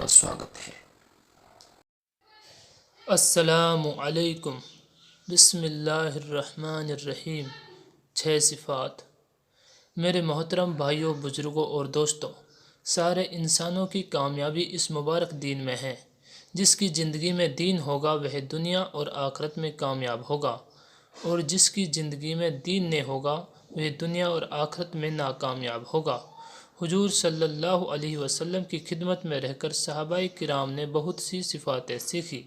स्वागत है। अस्सलामु अलैकुम। बिस्मिल्लाहिर्रहमानिर्रहीम। 6 सिफ़ात। मेरे मोहतरम भाइयों, बुज़ुर्गों और दोस्तों, सारे इंसानों की कामयाबी इस मुबारक दीन में है। जिसकी ज़िंदगी में दीन होगा वह दुनिया और आखिरत में कामयाब होगा, और जिसकी ज़िंदगी में दीन नहीं होगा वह दुनिया और आखिरत में नाकामयाब होगा। हुजूर सल्लल्लाहु अलैहि वसल्लम की खिदमत में रहकर सहाबाए किराम ने बहुत सी सिफ़ातें सीखी।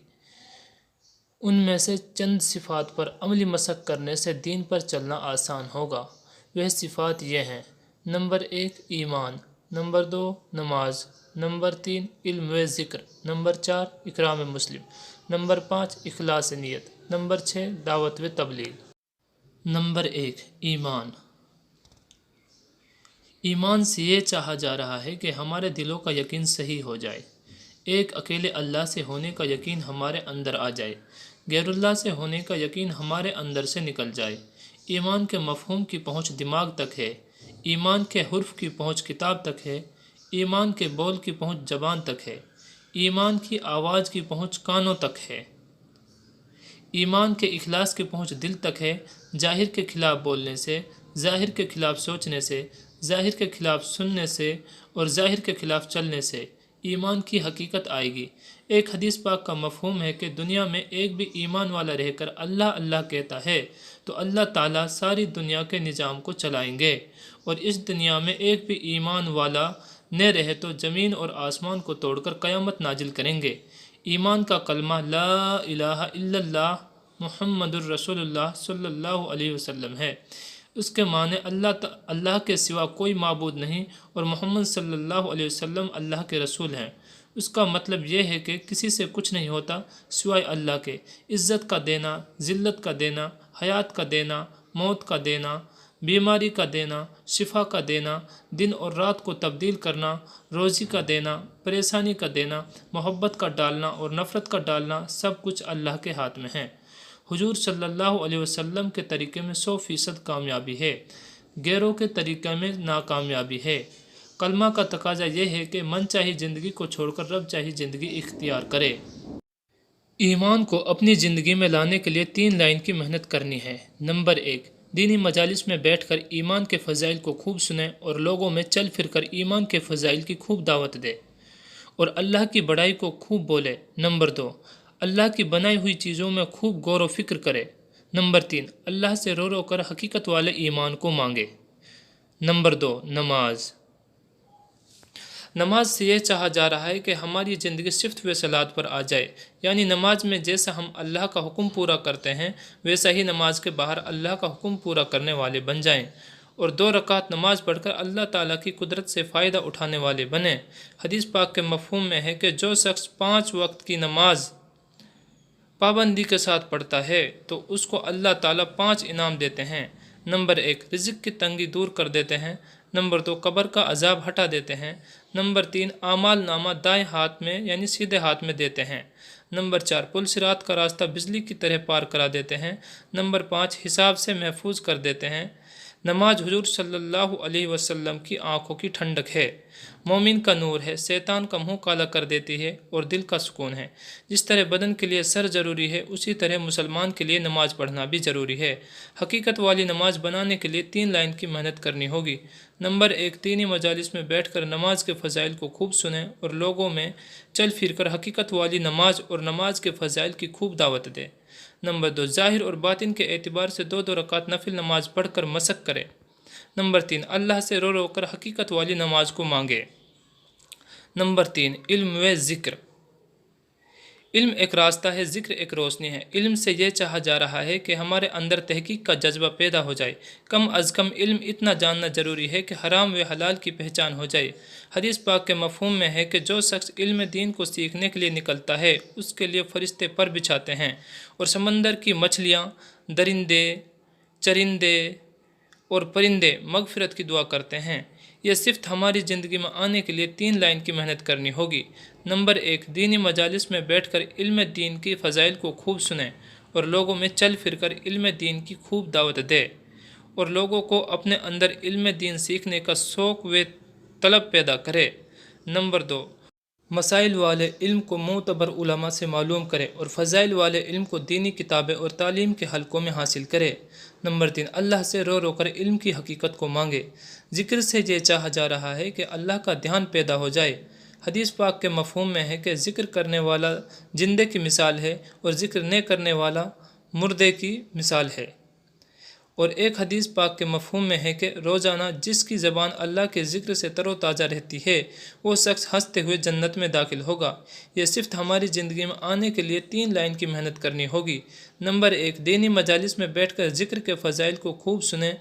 उनमें से चंद सिफ़ात पर अमली मशक करने से दीन पर चलना आसान होगा। वह सिफ़ात ये हैं: नंबर 1 ईमान, नंबर 2 नमाज, नंबर 3 इल्म व ज़िक्र, नंबर 4 इकराम मुस्लिम, नंबर 5 इखलास नियत, नंबर 6 दावत व तबलीग। नंबर 1 ईमान। ईमान से ये चाहा जा रहा है कि हमारे दिलों का यकीन सही हो जाए। एक अकेले अल्लाह से होने का यकीन हमारे अंदर आ जाए, गैरुल्लाह से होने का यकीन हमारे अंदर से निकल जाए। ईमान के मफ़हूम की पहुँच दिमाग तक है, ईमान के हुर्फ की पहुँच किताब तक है, ईमान के बोल की पहुँच ज़बान तक है, ईमान की आवाज़ की पहुँच कानों तक है, ईमान के इखलास की पहुँच दिल तक है। ज़ाहिर के खिलाफ बोलने से, ज़ाहिर के खिलाफ सोचने से, ज़ाहिर के खिलाफ सुनने से और ज़ाहिर के खिलाफ चलने से ईमान की हकीकत आएगी। एक हदीस पाक का मफ़हूम है कि दुनिया में एक भी ईमान वाला रहकर अल्लाह अल्लाह कहता है तो अल्लाह ताला सारी दुनिया के निज़ाम को चलाएंगे, और इस दुनिया में एक भी ईमान वाला न रहे तो ज़मीन और आसमान को तोड़कर क़यामत नाजिल करेंगे। ईमान का कलमा ला इलाहा इल्लल्लाह मुहम्मदुर रसूलुल्लाह सल्लल्लाहु अलैहि वसल्लम है। उसके माने अल्लाह के सिवा कोई माबूद नहीं और मोहम्मद सल्लल्लाहु अलैहि वसल्लम अल्लाह के रसूल हैं। उसका मतलब यह है कि किसी से कुछ नहीं होता सिवाय अल्लाह के। इज़्ज़त का देना, ज़िल्लत का देना, हयात का देना, मौत का देना, बीमारी का देना, शिफा का देना, दिन और रात को तब्दील करना, रोज़ी का देना, परेशानी का देना, मोहब्बत का डालना और नफ़रत का डालना, सब कुछ अल्लाह के हाथ में है। हुजूर सल्लल्लाहु अलैहि वसल्लम के तरीक़े में 100% कामयाबी है, गैरों के तरीक़े में नाकामयाबी है। कलमा का तकाजा यह है कि मन चाही ज़िंदगी को छोड़कर रब चाही ज़िंदगी इख्तियार करे। ईमान को अपनी ज़िंदगी में लाने के लिए 3 लाइन की मेहनत करनी है। नंबर 1 दीनी मजालिस में बैठकर ईमान के फ़ज़ाइल को खूब सुने और लोगों में चल फिर कर ईमान के फ़ज़ाइल की खूब दावत दे और अल्लाह की बड़ाई को खूब बोले। नंबर 2 अल्लाह की बनाई हुई चीज़ों में खूब गौर व फिक्र करे। नंबर 3 अल्लाह से रो रो कर हकीकत वाले ईमान को मांगे। नंबर 2 नमाज। नमाज से ये चाहा जा रहा है कि हमारी ज़िंदगी सिफ्त व सलात पर आ जाए, यानी नमाज में जैसा हम अल्लाह का हुक्म पूरा करते हैं वैसा ही नमाज के बाहर अल्लाह का हुक्म पूरा करने वाले बन जाएं, और 2 रकात नमाज पढ़कर अल्लाह ताला की कुदरत से फ़ायदा उठाने वाले बने। हदीस पाक के मफ़हूम में है कि जो शख्स 5 वक्त की नमाज पाबंदी के साथ पढ़ता है तो उसको अल्लाह ताला 5 इनाम देते हैं। नंबर 1 रिज़्क़ की तंगी दूर कर देते हैं। नंबर 2 कब्र का अजाब हटा देते हैं। नंबर 3 आमाल नामा दाएं हाथ में यानी सीधे हाथ में देते हैं। नंबर 4 पुल सिरात का रास्ता बिजली की तरह पार करा देते हैं। नंबर 5 हिसाब से महफूज कर देते हैं। नमाज हुजूर सल्लल्लाहु अलैहि वसल्लम की आँखों की ठंडक है, मोमिन का नूर है, शैतान का मुंह काला कर देती है और दिल का सुकून है। जिस तरह बदन के लिए सर ज़रूरी है उसी तरह मुसलमान के लिए नमाज पढ़ना भी ज़रूरी है। हकीकत वाली नमाज बनाने के लिए 3 लाइन की मेहनत करनी होगी। नंबर 1 दीनी मजालिस में बैठकर नमाज के फ़ज़ाइल को खूब सुने और लोगों में चल फिर कर हकीकत वाली नमाज और नमाज के फ़ज़ाइल की खूब दावत दे। नंबर 2 ज़ाहिर और बातिन के एतबार से 2 रकात नफिल नमाज पढ़कर मशक करे। नंबर 3 अल्लाह से रो रो कर हकीकत वाली नमाज को मांगे। नंबर 3 इल्म व ज़िक्र। इल्म एक रास्ता है, ज़िक्र एक रोशनी है। इल्म से ये चाहा जा रहा है कि हमारे अंदर तहकीक का जज्बा पैदा हो जाए। कम अज़ कम इल्म इतना जानना ज़रूरी है कि हराम व हलाल की पहचान हो जाए। हदीस पाक के मफ़हूम में है कि जो शख्स इल्म दीन को सीखने के लिए निकलता है उसके लिए फ़रिश्ते पर बिछाते हैं और समंदर की मछलियाँ, दरिंदे, चरिंदे और परिंदे मगफ़िरत की दुआ करते हैं। यह सिर्फ हमारी ज़िंदगी में आने के लिए 3 लाइन की मेहनत करनी होगी। नंबर 1 दीनी मजालिस में बैठकर इल्म दीन की फ़ज़ाइल को खूब सुने और लोगों में चल फिर कर इल्म दीन की खूब दावत दे और लोगों को अपने अंदर इल्म दीन सीखने का शौक़ व तलब पैदा करे। नंबर 2 مسائل والے علم کو معتبر علماء سے معلوم کرے اور فضائل والے علم کو دینی کتابیں اور تعلیم کے حلقوں میں حاصل کرے۔ نمبر 3، اللہ سے رو رو کر علم کی حقیقت کو مانگے۔ ذکر سے یہ چاہا جا رہا ہے کہ اللہ کا دھیان پیدا ہو جائے۔ حدیث پاک کے مفہوم میں ہے کہ ذکر کرنے والا زندے کی مثال ہے اور ذکر نہ کرنے والا مردے کی مثال ہے۔ اور ایک حدیث پاک کے مفہوم میں ہے کہ روزانہ جس کی زبان اللہ کے ذکر سے تر و تازہ رہتی ہے وہ شخص ہنستے ہوئے جنت میں داخل ہوگا۔ یہ صفت ہماری زندگی میں آنے کے لیے 3 لائن کی محنت کرنی ہوگی۔ نمبر 1، دینی مجالس میں بیٹھ کر ذکر کے فضائل کو خوب سنیں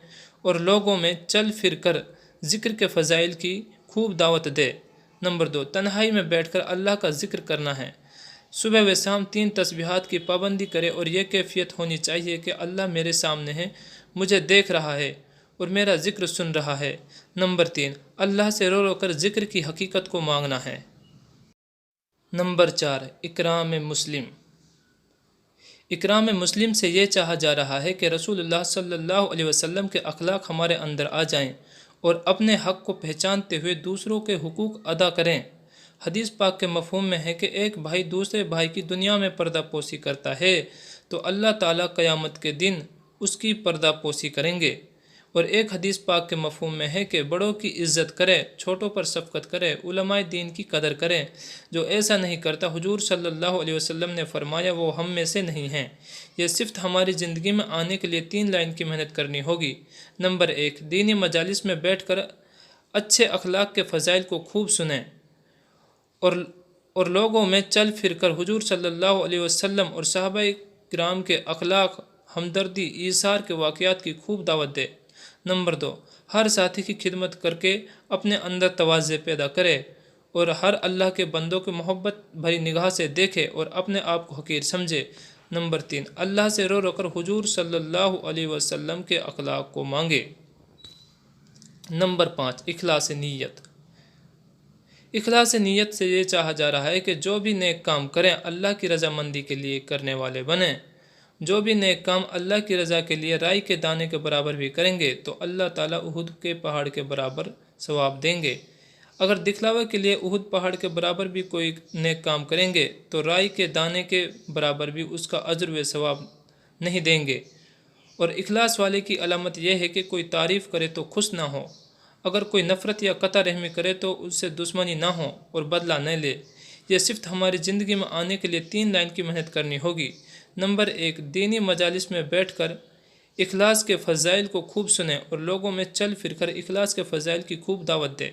اور لوگوں میں چل پھر کر ذکر کے فضائل کی خوب دعوت دے۔ نمبر 2، تنہائی میں بیٹھ کر اللہ کا ذکر کرنا ہے۔ صبح و شام 3 تسبیحات کی پابندی کرے اور یہ کیفیت ہونی چاہیے کہ اللہ میرے سامنے ہے، مجھے دیکھ رہا ہے اور میرا ذکر سن رہا ہے۔ نمبر 3، اللہ سے رو رو کر ذکر کی حقیقت کو مانگنا ہے۔ نمبر 4، اکرام مسلم۔ اکرام مسلم سے یہ چاہا جا رہا ہے کہ رسول اللہ صلی اللہ علیہ وسلم کے اخلاق ہمارے اندر آ جائیں اور اپنے حق کو پہچانتے ہوئے دوسروں کے حقوق ادا کریں۔ حدیث پاک کے مفہوم میں ہے کہ ایک بھائی دوسرے بھائی کی دنیا میں پردہ پوشی کرتا ہے تو اللہ تعالیٰ قیامت کے دن اس کی پردہ پوشی کریں گے۔ اور ایک حدیث پاک کے مفہوم میں ہے کہ بڑوں کی عزت کرے، چھوٹوں پر شفقت کرے، علماء دین کی قدر کرے۔ جو ایسا نہیں کرتا، حضور صلی اللہ علیہ وسلم نے فرمایا، وہ ہم میں سے نہیں ہیں۔ یہ صفت ہماری زندگی میں آنے کے لیے 3 لائن کی محنت کرنی ہوگی۔ نمبر 1، دینی مجالس میں بیٹھ کر اچھے اخلاق کے فضائل کو خوب سنیں اور لوگوں میں چل پھر کر حضور صلی اللہ علیہ وسلم اور صحابہ کرام کے اخلاق، ہمدردی، ایثار کے واقعات کی خوب دعوت دے۔ نمبر 2، ہر ساتھی کی خدمت کر کے اپنے اندر تواضع پیدا کرے اور ہر اللہ کے بندوں کو محبت بھری نگاہ سے دیکھے اور اپنے آپ کو حقیر سمجھے۔ نمبر 3، اللہ سے رو رو کر حضور صلی اللہ علیہ وسلم کے اخلاق کو مانگے۔ نمبر 5، اخلاص نیت۔ اخلاص نیت سے یہ چاہا جا رہا ہے کہ جو بھی نیک کام کریں اللہ کی رضامندی کے لیے کرنے والے بنیں۔ جو بھی نیک کام اللہ کی رضا کے لیے رائی کے دانے کے برابر بھی کریں گے تو اللہ تعالیٰ احد کے پہاڑ کے برابر ثواب دیں گے۔ اگر دکھلاوے کے لیے احد پہاڑ کے برابر بھی کوئی نیک کام کریں گے تو رائی کے دانے کے برابر بھی اس کا اجر و ثواب نہیں دیں گے۔ اور اخلاص والے کی علامت یہ ہے کہ کوئی تعریف کرے تو خوش نہ ہو، اگر کوئی نفرت یا قطع رحمی کرے تو اس سے دشمنی نہ ہو اور بدلہ نہ لے۔ یہ صفت ہماری زندگی میں آنے کے لیے 3 لائن کی محنت کرنی ہوگی۔ نمبر 1، دینی مجالس میں بیٹھ کر اخلاص کے فضائل کو خوب سنیں اور لوگوں میں چل پھر کر اخلاص کے فضائل کی خوب دعوت دے۔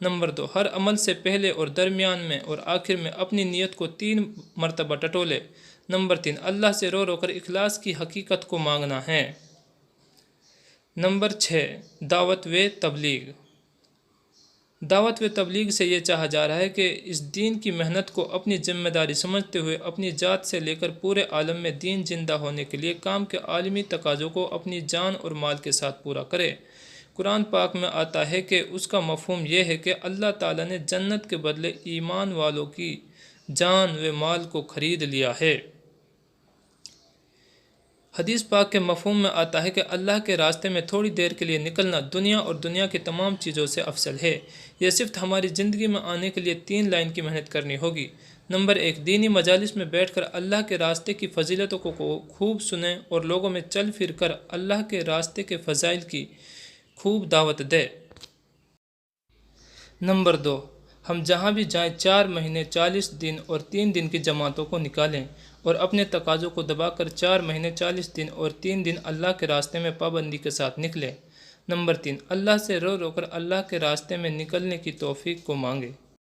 نمبر 2، ہر عمل سے پہلے اور درمیان میں اور آخر میں اپنی نیت کو 3 مرتبہ ٹٹولے۔ نمبر 3، اللہ سے رو رو کر اخلاص کی حقیقت کو مانگنا ہے۔ نمبر 6، دعوت و تبلیغ۔ دعوت و تبلیغ سے یہ چاہا جا رہا ہے کہ اس دین کی محنت کو اپنی ذمہ داری سمجھتے ہوئے اپنی ذات سے لے کر پورے عالم میں دین زندہ ہونے کے لیے کام کے عالمی تقاضوں کو اپنی جان اور مال کے ساتھ پورا کرے۔ قرآن پاک میں آتا ہے کہ اس کا مفہوم یہ ہے کہ اللہ تعالیٰ نے جنت کے بدلے ایمان والوں کی جان و مال کو خرید لیا ہے۔ حدیث پاک کے مفہوم میں آتا ہے کہ اللہ کے راستے میں تھوڑی دیر کے لیے نکلنا دنیا اور دنیا کی تمام چیزوں سے افضل ہے۔ یہ صفت ہماری زندگی میں آنے کے لیے 3 لائن کی محنت کرنی ہوگی۔ نمبر 1، دینی مجالس میں بیٹھ کر اللہ کے راستے کی فضیلتوں کو خوب سنیں اور لوگوں میں چل پھر کر اللہ کے راستے کے فضائل کی خوب دعوت دے۔ نمبر 2، ہم جہاں بھی جائیں 4 مہینے 40 دن اور 3 دن کی جماعتوں کو نکالیں اور اپنے تقاضوں کو دبا کر 4 مہینے 40 دن اور 3 دن اللہ کے راستے میں پابندی کے ساتھ نکلیں۔ نمبر 3، اللہ سے رو رو کر اللہ کے راستے میں نکلنے کی توفیق کو مانگے۔